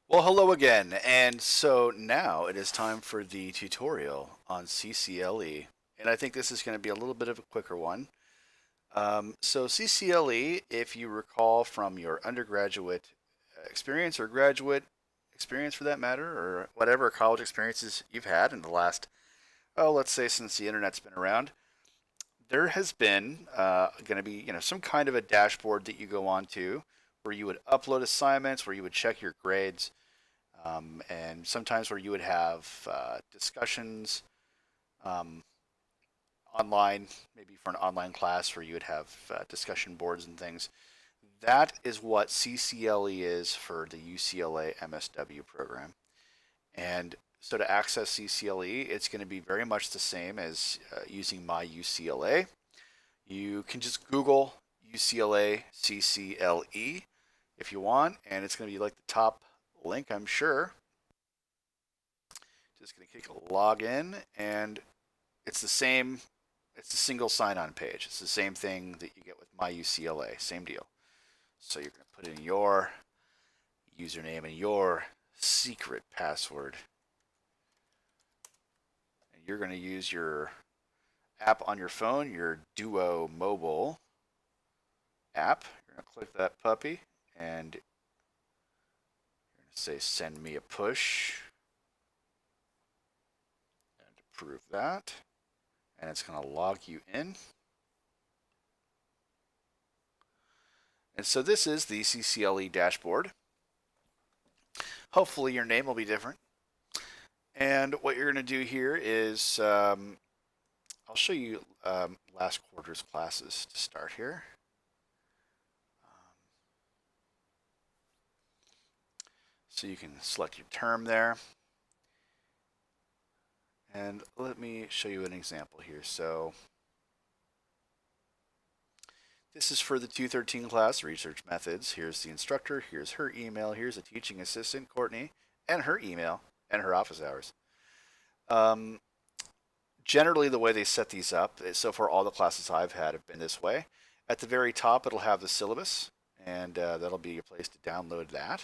Well, hello again, and so now it is time for the tutorial on CCLE, and I think this is going to be a little bit of a quicker one. So CCLE, if you recall from your undergraduate experience or graduate experience for that matter, or whatever college experiences you've had in the last, let's say since the internet's been around, there has been going to be, some kind of a dashboard that you go on to where you would upload assignments, where you would check your grades, and sometimes where you would have discussions um, online, maybe for an online class where you would have discussion boards and things. That is what CCLE is for the UCLA MSW program. And so to access CCLE, it's going to be very much the same as using My UCLA. You can just Google UCLA CCLE if you want, and it's going to be like the top link, I'm sure. Just going to click login, and it's the same. It's a single sign-on page. It's the same thing that you get with My UCLA. Same deal. So you're going to put in your username and your secret password, and you're going to use your app on your phone, your Duo mobile app. You're going to click that puppy, and you're going to say "Send me a push," and approve that. And it's going to log you in. And so this is the CCLE dashboard. Hopefully your name will be different. And what you're going to do here is I'll show you last quarter's classes to start here. So you can select your term there. And let me show you an example here. So this is for the 213 class, Research Methods. Here's the instructor, here's her email, here's a teaching assistant, Courtney, and her email, and her office hours. Generally, the way they set these up, so for all the classes I've had have been this way. At the very top, it'll have the syllabus, and that'll be a place to download that.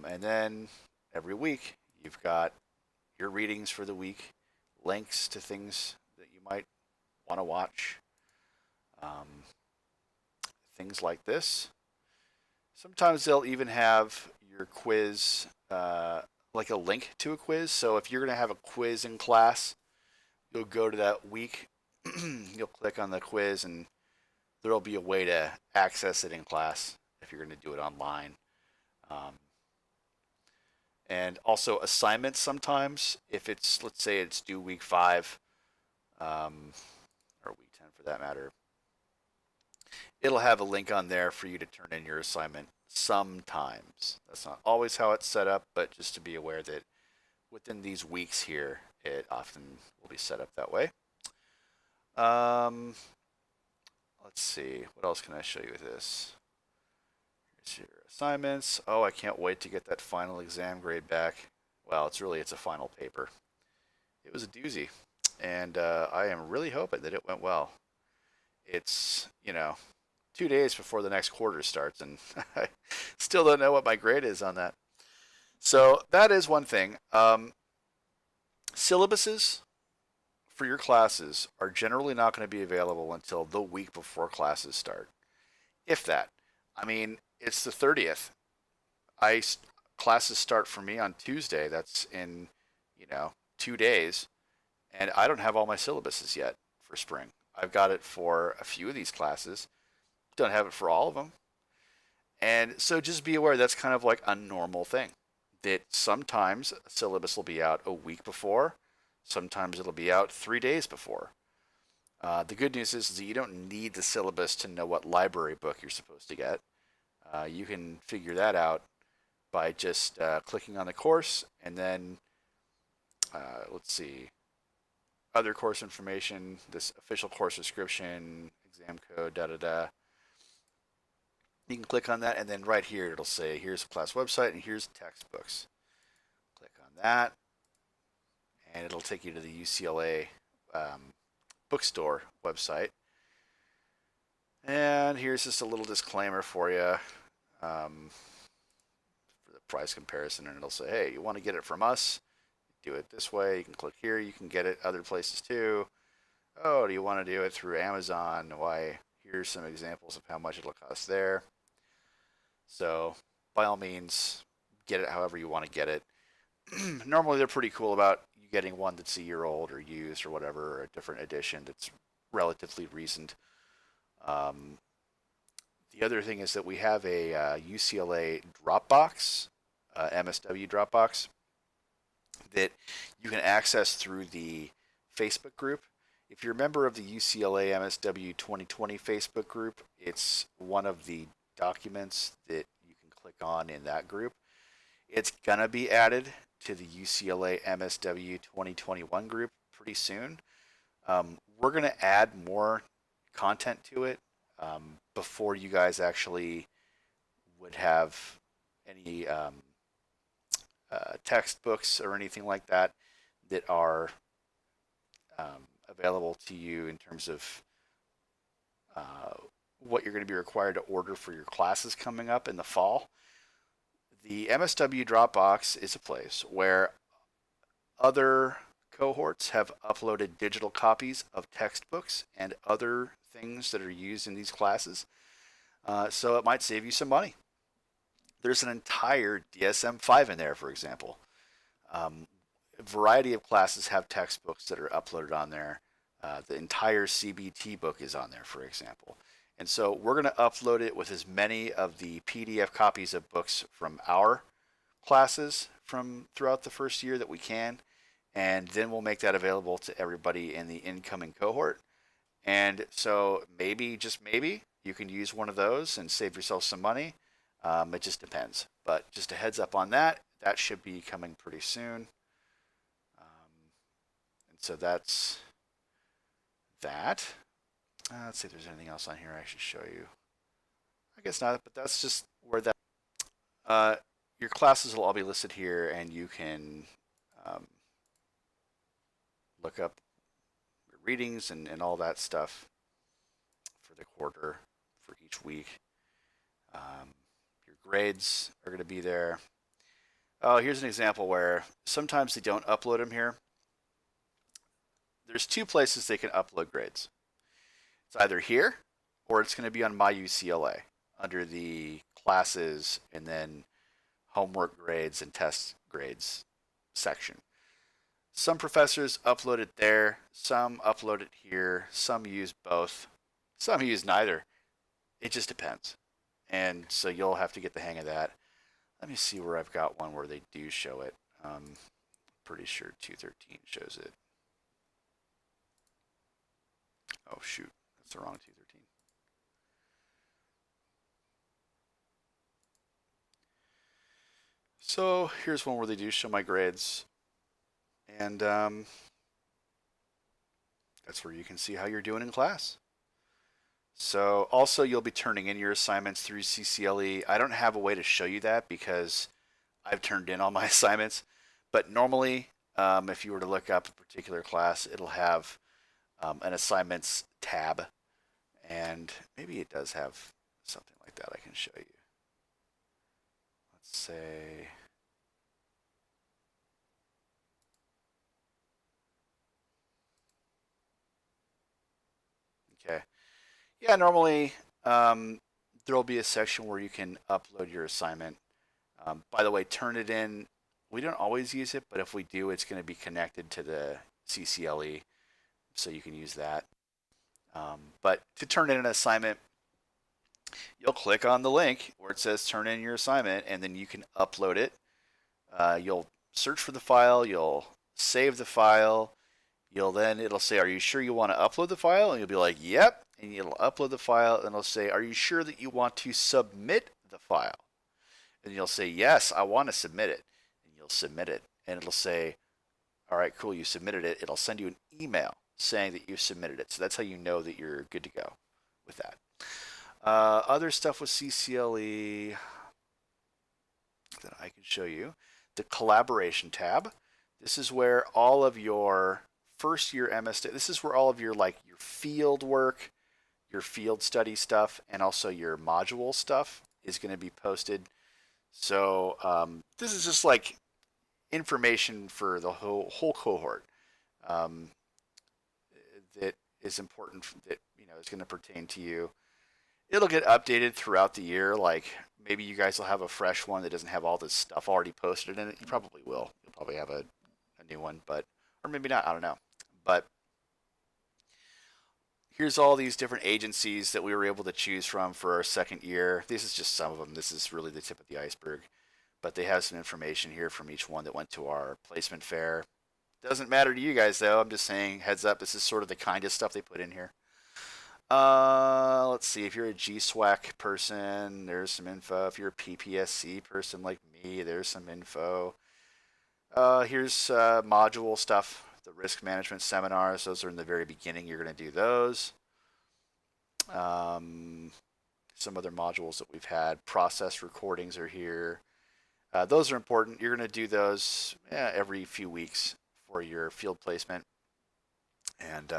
And then every week, you've got your readings for the week, links to things that you might want to watch, um, things like this. Sometimes they'll even have your quiz, like a link to a quiz. So if you're going to have a quiz in class, you'll go to that week, you'll click on the quiz, and there'll be a way to access it in class if you're going to do it online. Um, and also assignments sometimes, if it's, let's say it's due week 5, or week 10 for that matter, it'll have a link on there for you to turn in your assignment sometimes. That's not always how it's set up, but just to be aware that within these weeks here, it often will be set up that way. Um, let's see, what else can I show you with this? Here's your assignments. Oh, I can't wait to get that final exam grade back. Well, it's a final paper. It was a doozy, and I am really hoping that it went well. It's, 2 days before the next quarter starts, and I still don't know what my grade is on that. So that is one thing. Syllabuses for your classes are generally not going to be available until the week before classes start, if that. I mean, it's the 30th. I classes start for me on Tuesday. That's in, 2 days, and I don't have all my syllabuses yet for spring. I've got it for a few of these classes. Don't have it for all of them. And so just be aware that's kind of like a normal thing. That sometimes a syllabus will be out a week before, sometimes it'll be out 3 days before. The good news is that you don't need the syllabus to know what library book you're supposed to get. You can figure that out by just clicking on the course, and then let's see, other course information, this official course description, exam code, da da da. You can click on that, and then right here it'll say here's the class website and here's textbooks. Click on that, and it'll take you to the UCLA Bookstore website. And here's just a little disclaimer for you. For the price comparison, and it'll say, hey, you want to get it from us? Do it this way. You can click here. You can get it other places too. Oh, do you want to do it through Amazon? Why, here's some examples of how much it'll cost there. So by all means, get it however you want to get it. Normally they're pretty cool about you getting one that's a year old or used or whatever, or a different edition that's relatively recent. Um, the other thing is that we have a UCLA Dropbox, MSW Dropbox, that you can access through the Facebook group. If you're a member of the UCLA MSW 2020 Facebook group, it's one of the documents that you can click on in that group. It's going to be added to the UCLA MSW 2021 group pretty soon. We're going to add more content to it before you guys actually would have any textbooks or anything like that that are available to you in terms of what you're going to be required to order for your classes coming up in the fall. The MSW Dropbox is a place where other cohorts have uploaded digital copies of textbooks and other things that are used in these classes. So it might save you some money. There's an entire DSM-5 in there, for example. A variety of classes have textbooks that are uploaded on there. The entire CBT book is on there, for example. And so we're going to upload it with as many of the PDF copies of books from our classes from throughout the first year that we can. And then we'll make that available to everybody in the incoming cohort. And so maybe, just maybe, you can use one of those and save yourself some money. It just depends. But just a heads up on that. That should be coming pretty soon. And so that's that. Let's see if there's anything else on here I should show you. I guess not, but that's just where that. Your classes will all be listed here, and you can look up your readings and all that stuff for the quarter, for each week. Your grades are going to be there. Oh, here's an example where sometimes they don't upload them here. There's two places they can upload grades. It's either here or it's going to be on My UCLA under the classes and then homework grades and test grades section. Some professors upload it there, some upload it here, some use both, some use neither. It just depends. And so you'll have to get the hang of that. Let me see where I've got one where they do show it. Pretty sure 213 shows it. Oh shoot, that's the wrong 213. So here's one where they do show my grades. And that's where you can see how you're doing in class. So also you'll be turning in your assignments through CCLE. I don't have a way to show you that because I've turned in all my assignments. But normally, if you were to look up a particular class, it'll have an assignments tab. And maybe it does have something like that I can show you. Let's say... Okay. Yeah, normally there'll be a section where you can upload your assignment. By the way, turn it in. We don't always use it, but if we do, it's going to be connected to the CCLE, so you can use that. But to turn in an assignment, you'll click on the link where it says turn in your assignment, and then you can upload it. You'll search for the file, you'll save the file, it'll say, are you sure you want to upload the file? And you'll be like, yep. And it'll upload the file, and it'll say, are you sure that you want to submit the file? And you'll say, yes, I want to submit it. And you'll submit it. And it'll say, all right, cool, you submitted it. It'll send you an email saying that you submitted it. So that's how you know that you're good to go with that. Other stuff with CCLE that I can show you. The collaboration tab. This is where all of your first year MSW, this is where all of your your field work, your field study stuff, and also your module stuff is going to be posted. So this is just like information for the whole cohort um, that is important that is going to pertain to you. It'll get updated throughout the year. Like maybe you guys will have a fresh one that doesn't have all this stuff already posted in it. You probably will. You'll probably have a new one, but or maybe not. I don't know. But here's all these different agencies that we were able to choose from for our second year. This is just some of them. This is really the tip of the iceberg. But they have some information here from each one that went to our placement fair. Doesn't matter to you guys though. I'm just saying, heads up, this is sort of the kind of stuff they put in here. Let's see. If you're a GSWAC person, there's some info. If you're a PPSC person like me, there's some info. Here's module stuff. The risk management seminars. Those are in the very beginning. You're going to do those. Um, some other modules that we've had. Process recordings are here. Those are important. You're going to do those every few weeks for your field placement. And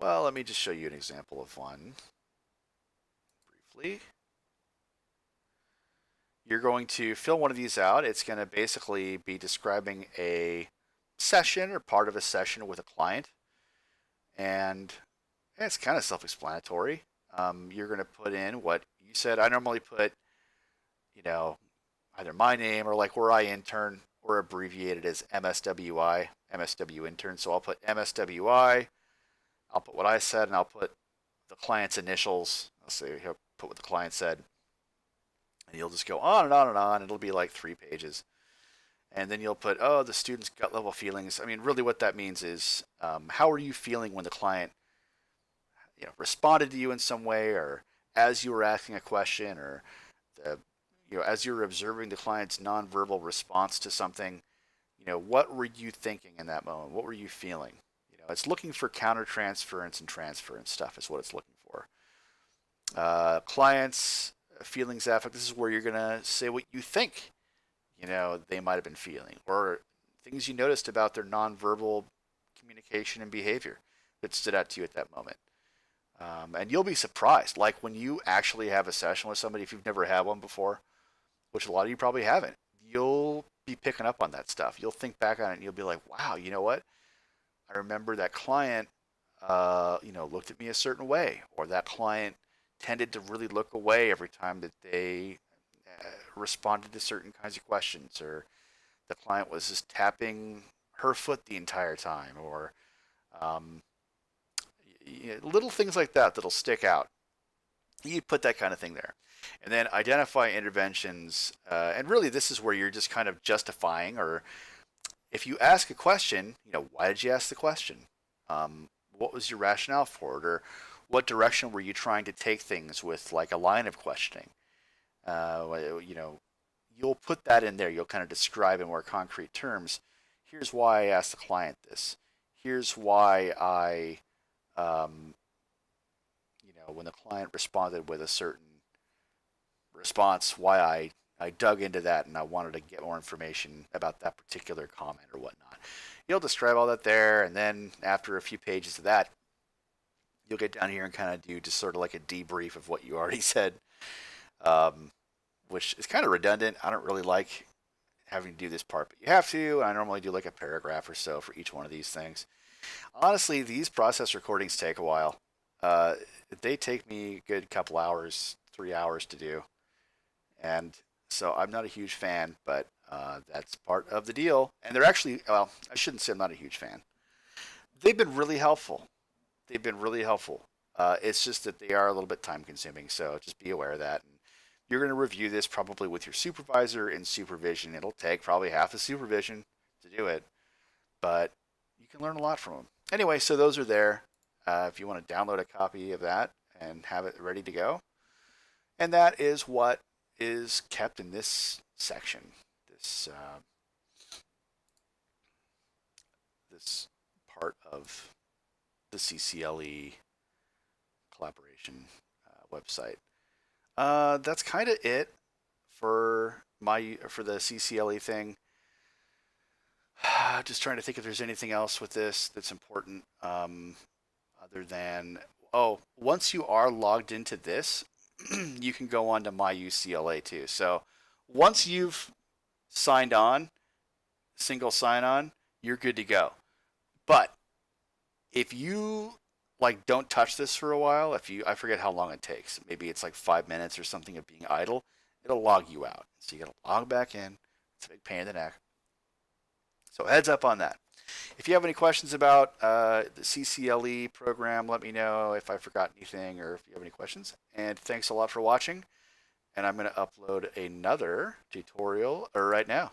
well, let me just show you an example of one briefly. You're going to fill one of these out. It's going to basically be describing a session or part of a session with a client. And it's kind of self-explanatory. You're going to put in what you said. I normally put, you know, either my name or like where I intern or abbreviated as MSWI, MSW intern. So I'll put MSWI. I'll put what I said, and I'll put the client's initials. I'll say, put what the client said. And you'll just go on and on and on. It'll be like 3 pages. And then you'll put, oh, the student's gut level feelings. I mean, really what that means is how are you feeling when the client responded to you in some way, or as you were asking a question, or the, as you were observing the client's nonverbal response to something, what were you thinking in that moment? What were you feeling? It's looking for countertransference and transference stuff is what it's looking for. Clients, feelings, affect. This is where you're gonna say what you think, they might have been feeling, or things you noticed about their nonverbal communication and behavior that stood out to you at that moment. And you'll be surprised, like when you actually have a session with somebody, if you've never had one before, which a lot of you probably haven't, you'll be picking up on that stuff. You'll think back on it and you'll be like, wow, you know what? I remember that client, looked at me a certain way, or that client tended to really look away every time that they responded to certain kinds of questions, or the client was just tapping her foot the entire time, or um, little things like that that'll stick out. You put that kind of thing there. And then identify interventions. And really, this is where you're just kind of justifying, or if you ask a question, why did you ask the question? What was your rationale for it? Or what direction were you trying to take things with like a line of questioning? You'll put that in there. You'll kind of describe in more concrete terms. Here's why I asked the client this. Here's why um, when the client responded with a certain response, why I dug into that and I wanted to get more information about that particular comment or whatnot. You'll describe all that there, and then after a few pages of that, you'll get down here and kind of do just sort of like a debrief of what you already said, um, which is kind of redundant. I don't really like having to do this part, but you have to. I normally do like a paragraph or so for each one of these things. Honestly, these process recordings take a while. Uh, they take me a good couple hours, 3 hours to do. And so I'm not a huge fan, but that's part of the deal. And they're actually, well, I shouldn't say I'm not a huge fan. They've been really helpful. They've been really helpful. It's just that they are a little bit time consuming, so just be aware of that. And you're going to review this probably with your supervisor in supervision. It'll take probably half a supervision to do it, but you can learn a lot from them. Anyway, so those are there. If you want to download a copy of that and have it ready to go. And that is what is kept in this section, this part of the CCLE collaboration website. That's kind of it for the CCLE thing. Just trying to think if there's anything else with this that's important, other than, oh, once you are logged into this, you can go on to my UCLA too. So once you've signed on, single sign on, you're good to go. But if you like don't touch this for a while, if you I forget how long it takes. Maybe it's like 5 minutes or something of being idle, it'll log you out. So you gotta log back in. It's a big pain in the neck. So heads up on that. If you have any questions about the CCLE program, let me know if I forgot anything or if you have any questions. And thanks a lot for watching. And I'm going to upload another tutorial right now.